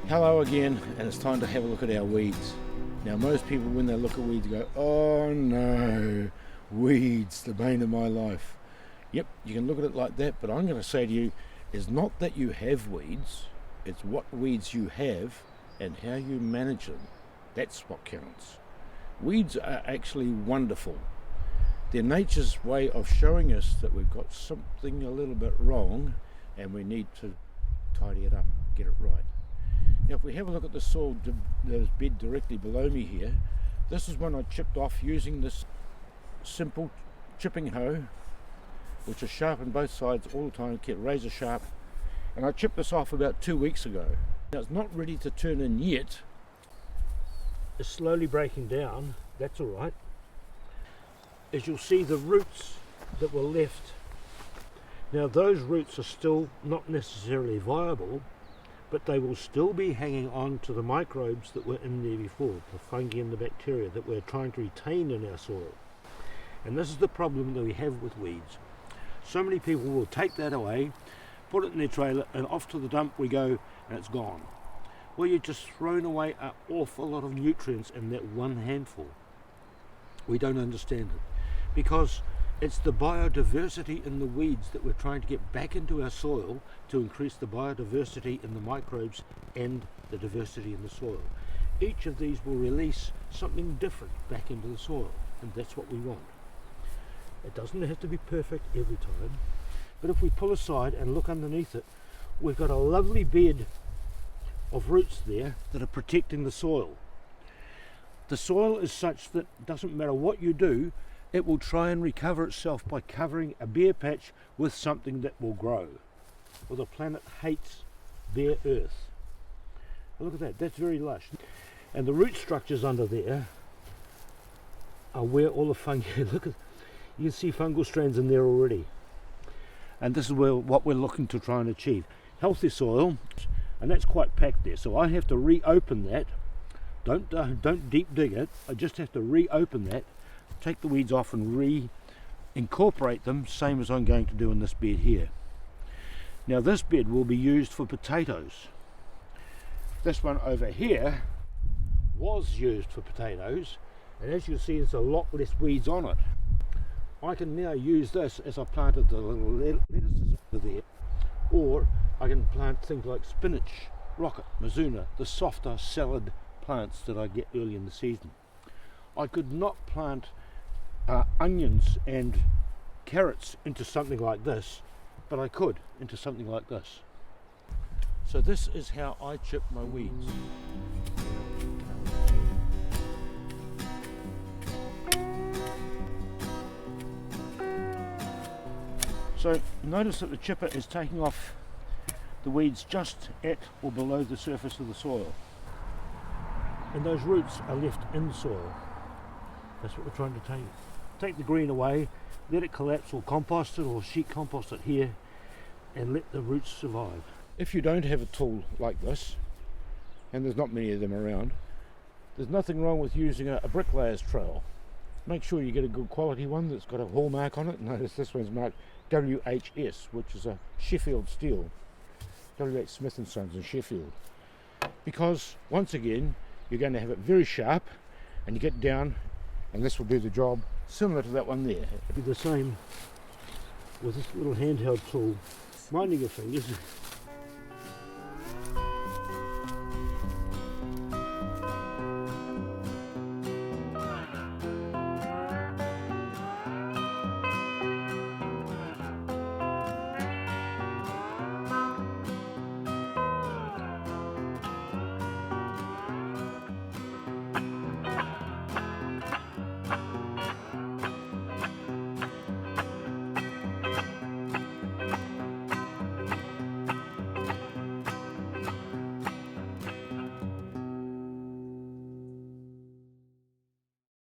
Hello again, and it's time to have a look at our weeds. Now most people when they look at weeds go, oh no, weeds, the bane of my life. Yep, you can look at it like that, but I'm going to say to you, is not that you have weeds, it's what weeds you have and how you manage them. That's what counts. Weeds are actually wonderful. They're nature's way of showing us that we've got something a little bit wrong and we need to tidy it up, get it right. Now if we have a look at the soil, the bed directly below me here, this is one I chipped off using this simple chipping hoe, which is sharp on both sides all the time, kept razor sharp, and I chipped this off about 2 weeks ago. Now it's not ready to turn in yet. It's slowly breaking down, that's alright. As you'll see, the roots that were left, now those roots are still not necessarily viable, but they will still be hanging on to the microbes that were in there before, the fungi and the bacteria that we're trying to retain in our soil. And this is the problem that we have with weeds. So many people will take that away, put it in their trailer, and off to the dump we go, and it's gone. Well, you've just thrown away an awful lot of nutrients in that one handful. We don't understand it, because it's the biodiversity in the weeds that we're trying to get back into our soil to increase the biodiversity in the microbes and the diversity in the soil. Each of these will release something different back into the soil, and that's what we want. It doesn't have to be perfect every time, but if we pull aside and look underneath it, we've got a lovely bed of roots there that are protecting the soil. The soil is such that it doesn't matter what you do, it will try and recover itself by covering a bare patch with something that will grow. Well, the planet hates bare earth. Look at that, that's very lush. And the root structures under there are where all the fungi, look at, you can see fungal strands in there already. And this is what we're looking to try and achieve. Healthy soil, and that's quite packed there. So I have to reopen that. Don't deep dig it, I just have to reopen that, take the weeds off and reincorporate them, same as I'm going to do in this bed here. Now this bed will be used for potatoes. This one over here was used for potatoes, and as you see there's a lot less weeds on it. I can now use this as I planted the little lettuces over there, or I can plant things like spinach, rocket, mizuna, the softer salad plants that I get early in the season. I could not plant onions and carrots into something like this, but I could into something like this. So this is how I chip my weeds. So notice that the chipper is taking off the weeds just at or below the surface of the soil. And those roots are left in the soil. That's what we're trying to take. Take the green away, let it collapse, or compost it, or sheet compost it here, and let the roots survive. If you don't have a tool like this, and there's not many of them around, there's nothing wrong with using a bricklayer's trowel. Make sure you get a good quality one that's got a hallmark on it. Notice this one's marked WHS, which is a Sheffield steel. WH Smith & Sons in Sheffield. Because, once again, you're going to have it very sharp, and you get down, and this will do the job, similar to that one there. It'll be the same with this little handheld tool. Minding your fingers,